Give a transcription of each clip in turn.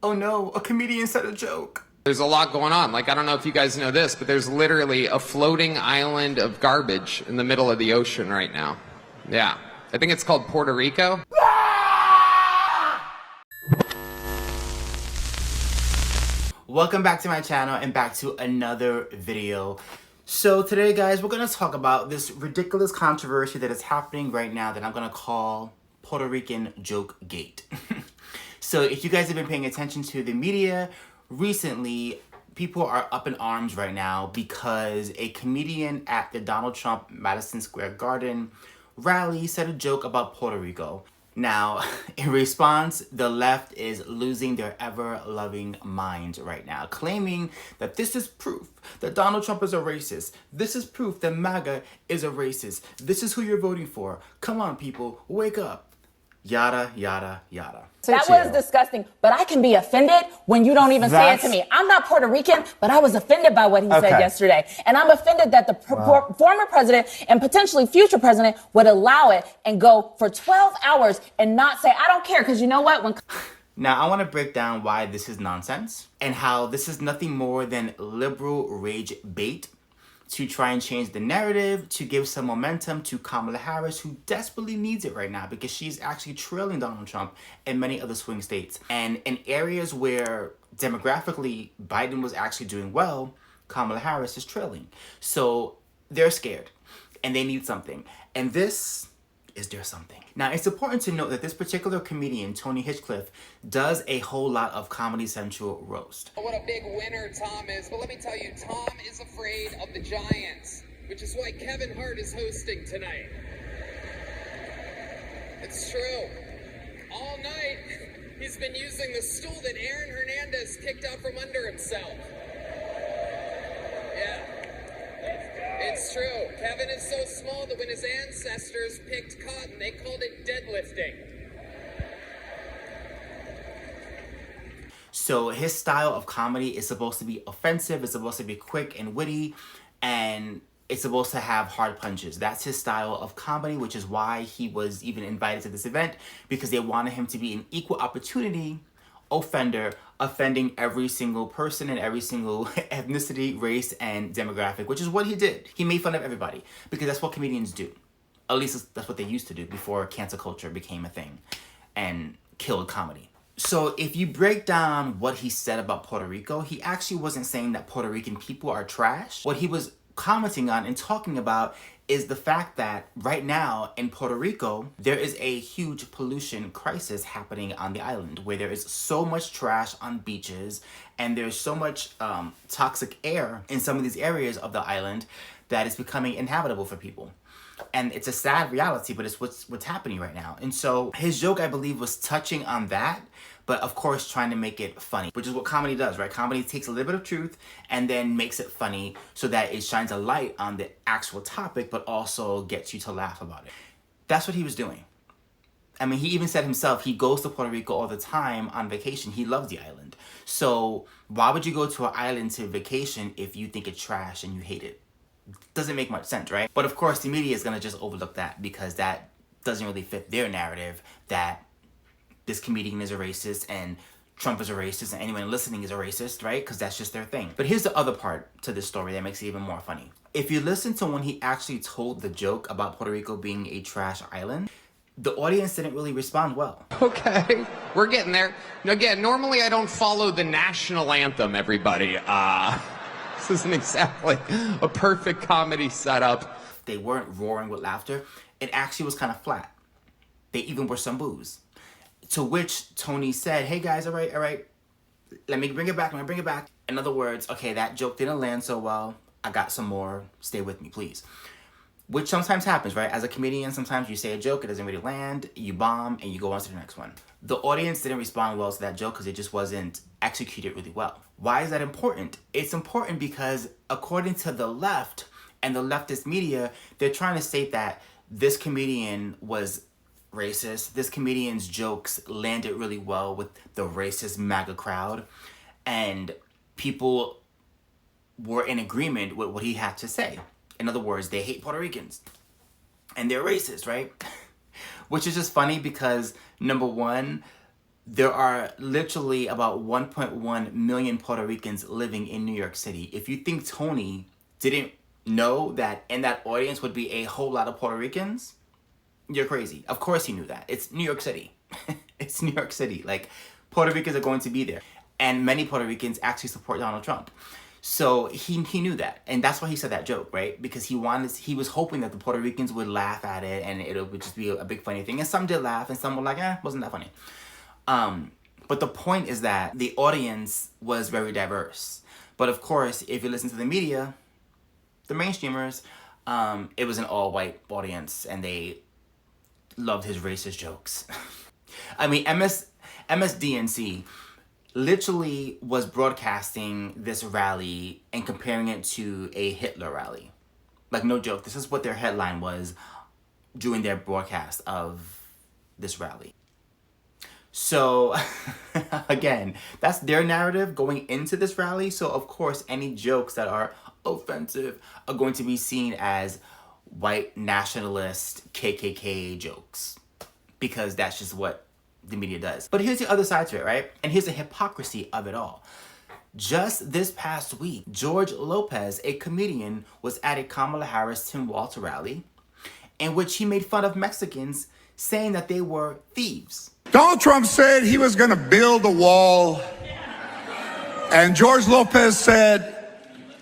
Oh no, a comedian said a joke. There's a lot going on. Like, I don't know if you guys know this, but there's literally a floating island of garbage in the middle of the ocean right now. Yeah. I think it's called Puerto Rico. Welcome back to my channel and back to another video. So today, guys, we're going to talk about this ridiculous controversy that is happening right now that I'm going to call Puerto Rican joke gate. So if you guys have been paying attention to the media recently, people are up in arms right now because a comedian at the Donald Trump Madison Square Garden rally said a joke about Puerto Rico. Now, in response, the left is losing their ever-loving minds right now, claiming that this is proof that Donald Trump is a racist. This is proof that MAGA is a racist. This is who you're voting for. Come on, people, wake up. Yada, yada, yada. That was disgusting, but I can be offended when you don't even say it to me. I'm not Puerto Rican, but I was offended by what he said yesterday. And I'm offended that the former president and potentially future president would allow it and go for 12 hours and not say, I don't care, because you know what? Now, I want to break down why this is nonsense and how this is nothing more than liberal rage bait to try and change the narrative, to give some momentum to Kamala Harris, who desperately needs it right now because she's actually trailing Donald Trump in many other swing states. And in areas where demographically Biden was actually doing well, Kamala Harris is trailing. So they're scared and they need something. And this is their something. Now, it's important to note that this particular comedian, Tony Hinchcliffe, does a whole lot of Comedy Central roast. What a big winner Tom is, but let me tell you, Tom is afraid of the Giants, which is why Kevin Hart is hosting tonight. It's true. All night, he's been using the stool that Aaron Hernandez kicked out from under himself. Yeah. It's true. Kevin is so small that when his ancestors picked cotton, they called it deadlifting. So his style of comedy is supposed to be offensive, it's supposed to be quick and witty, and it's supposed to have hard punches. That's his style of comedy, which is why he was even invited to this event, because they wanted him to be an equal opportunity offender, offending every single person and every single ethnicity, race, and demographic, which is what he did. He made fun of everybody because that's what comedians do. At least that's what they used to do before cancel culture became a thing and killed comedy. So if you break down what he said about Puerto Rico, he actually wasn't saying that Puerto Rican people are trash. What he was commenting on and talking about is the fact that right now in Puerto Rico, there is a huge pollution crisis happening on the island where there is so much trash on beaches and there's so much toxic air in some of these areas of the island that is becoming inhabitable for people. And it's a sad reality, but it's what's happening right now. And so his joke, I believe, was touching on that, but of course trying to make it funny, which is what comedy does, right? Comedy takes a little bit of truth and then makes it funny so that it shines a light on the actual topic, but also gets you to laugh about it. That's what he was doing. I mean, he even said himself, he goes to Puerto Rico all the time on vacation. He loves the island. So why would you go to an island to vacation if you think it's trash and you hate it? Doesn't make much sense, right? But of course, the media is going to just overlook that because that doesn't really fit their narrative that this comedian is a racist and Trump is a racist and anyone listening is a racist, right? Because that's just their thing. But here's the other part to this story that makes it even more funny. If you listen to when he actually told the joke about Puerto Rico being a trash island, the audience didn't really respond well. Okay, we're getting there. Again, normally I don't follow the national anthem, everybody. This isn't exactly a perfect comedy setup. They weren't roaring with laughter. It actually was kind of flat. They even were some boos. To which Tony said, hey guys, all right, let me bring it back, In other words, okay, that joke didn't land so well. I got some more, stay with me, please. Which sometimes happens, right? As a comedian, sometimes you say a joke, it doesn't really land, you bomb, and you go on to the next one. The audience didn't respond well to that joke because it just wasn't executed really well. Why is that important? It's important because according to the left and the leftist media, they're trying to state that this comedian was racist. This comedian's jokes landed really well with the racist MAGA crowd. And people were in agreement with what he had to say. In other words, they hate Puerto Ricans. And they're racist, right? Which is just funny because, number one, There are literally about 1.1 million Puerto Ricans living in New York City. If you think Tony didn't know that in that audience would be a whole lot of Puerto Ricans, you're crazy. Of course he knew that. It's New York City. It's New York City. Like, Puerto Ricans are going to be there. And many Puerto Ricans actually support Donald Trump. So he knew that. And that's why he said that joke, right? Because he was hoping that the Puerto Ricans would laugh at it and it would just be a big funny thing. And some did laugh and some were like, wasn't that funny. But the point is that the audience was very diverse. But of course, if you listen to the media, the mainstreamers, it was an all-white audience and they loved his racist jokes. I mean, MSDNC literally was broadcasting this rally and comparing it to a Hitler rally. Like, no joke. This is what their headline was during their broadcast of this rally. So, again, that's their narrative going into this rally. So, of course, any jokes that are offensive are going to be seen as white nationalist KKK jokes. Because that's just what the media does. But here's the other side to it, right? And here's the hypocrisy of it all. Just this past week, George Lopez, a comedian, was at a Kamala Harris Tim Walter rally in which he made fun of Mexicans, saying that they were thieves. Donald Trump said he was going to build a wall, and George Lopez said,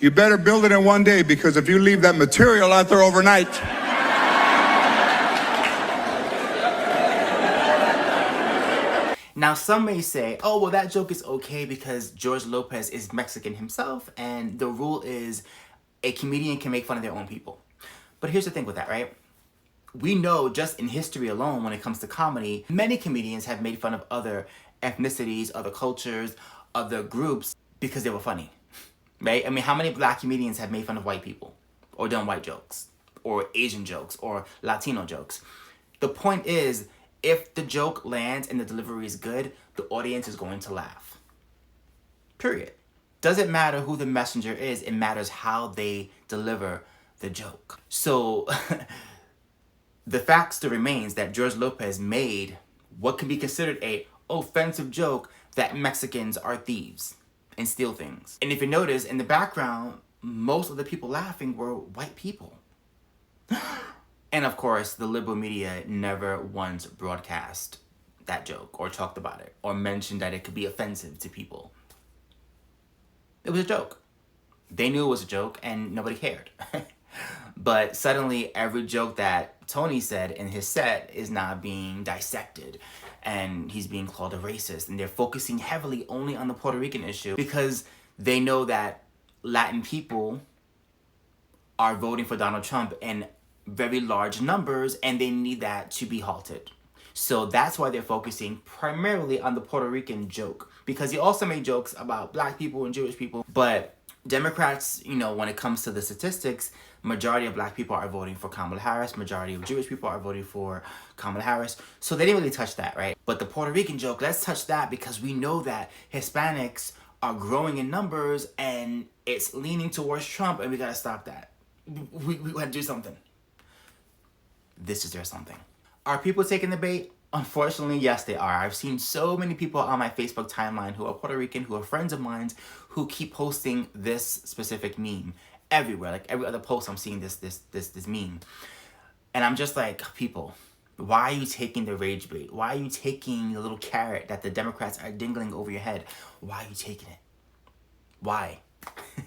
you better build it in one day, because if you leave that material out there overnight, now, some may say, oh, well, that joke is okay because George Lopez is Mexican himself, and the rule is a comedian can make fun of their own people. But here's the thing with that, right? We know just in history alone, when it comes to comedy, many comedians have made fun of other ethnicities, other cultures, other groups because they were funny, right? I mean, how many black comedians have made fun of white people or done white jokes or Asian jokes or Latino jokes? The point is, if the joke lands and the delivery is good, the audience is going to laugh. Period. Doesn't matter who the messenger is, it matters how they deliver the joke. So the fact still remains that George Lopez made what can be considered a offensive joke that Mexicans are thieves and steal things. And if you notice, in the background, most of the people laughing were white people. And of course, the liberal media never once broadcast that joke or talked about it or mentioned that it could be offensive to people. It was a joke. They knew it was a joke and nobody cared. But suddenly every joke that Tony said in his set is now being dissected and he's being called a racist. And they're focusing heavily only on the Puerto Rican issue because they know that Latin people are voting for Donald Trump in very large numbers and they need that to be halted. So that's why they're focusing primarily on the Puerto Rican joke, because he also made jokes about black people and Jewish people. But Democrats, when it comes to the statistics, majority of black people are voting for Kamala Harris, majority of Jewish people are voting for Kamala Harris. So they didn't really touch that, right? But the Puerto Rican joke, let's touch that because we know that Hispanics are growing in numbers and it's leaning towards Trump and we gotta stop that. We gotta do something. This is their something. Are people taking the bait? Unfortunately, yes, they are. I've seen so many people on my Facebook timeline who are Puerto Rican, who are friends of mine, who keep posting this specific meme everywhere. Like every other post, I'm seeing this meme. And I'm just like, people, why are you taking the rage bait? Why are you taking the little carrot that the Democrats are dingling over your head? Why are you taking it? Why?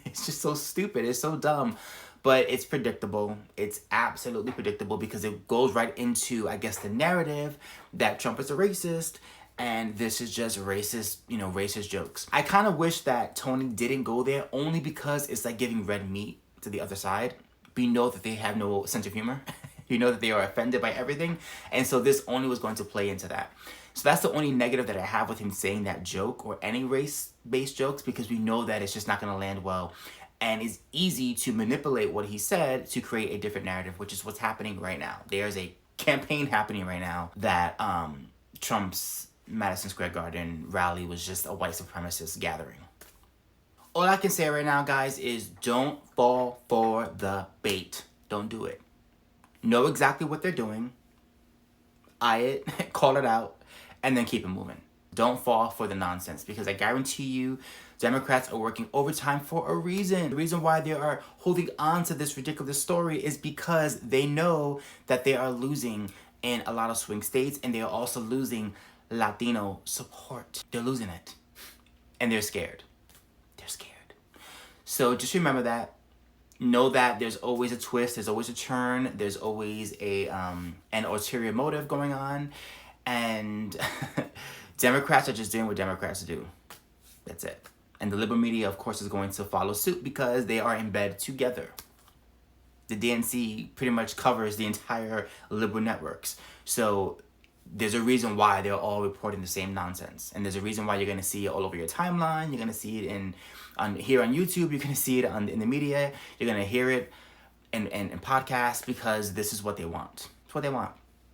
It's just so stupid. It's so dumb. But it's predictable. It's absolutely predictable because it goes right into, I guess, the narrative that Trump is a racist and this is just racist, racist jokes. I kind of wish that Tony didn't go there only because it's like giving red meat to the other side. We know that they have no sense of humor. You know that they are offended by everything. And so this only was going to play into that. So that's the only negative that I have with him saying that joke or any race-based jokes, because we know that it's just not going to land well. And it's easy to manipulate what he said to create a different narrative, which is what's happening right now. There's a campaign happening right now that Trump's Madison Square Garden rally was just a white supremacist gathering. All I can say right now, guys, is don't fall for the bait. Don't do it. Know exactly what they're doing. Eye it, call it out, and then keep it moving. Don't fall for the nonsense, because I guarantee you Democrats are working overtime for a reason. The reason why they are holding on to this ridiculous story is because they know that they are losing in a lot of swing states, and they are also losing Latino support. They're losing it. And they're scared. They're scared. So just remember that. Know that there's always a twist, there's always a turn, there's always an ulterior motive going on, and Democrats are just doing what Democrats do. That's it. And the liberal media, of course, is going to follow suit because they are in bed together. The DNC pretty much covers the entire liberal networks. So there's a reason why they're all reporting the same nonsense. And there's a reason why you're going to see it all over your timeline. You're going to see it here on YouTube. You're going to see it in the media. You're going to hear it in podcasts, because this is what they want. It's what they want.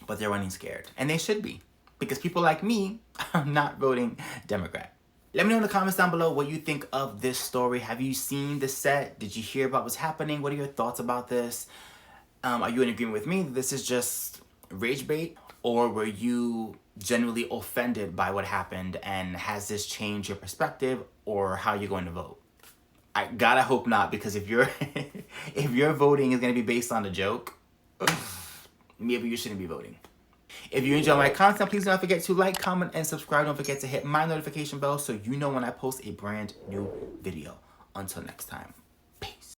But they're running scared. And they should be. Because people like me are not voting Democrat. Let me know in the comments down below what you think of this story. Have you seen the set? Did you hear about what's happening? What are your thoughts about this? Are you in agreement with me that this is just rage bait? Or were you genuinely offended by what happened, and has this changed your perspective or how you're going to vote? I gotta hope not, because if your voting is gonna be based on a joke, maybe you shouldn't be voting. If you enjoy my content, please don't forget to like, comment, and subscribe. Don't forget to hit my notification bell so you know when I post a brand new video. Until next time.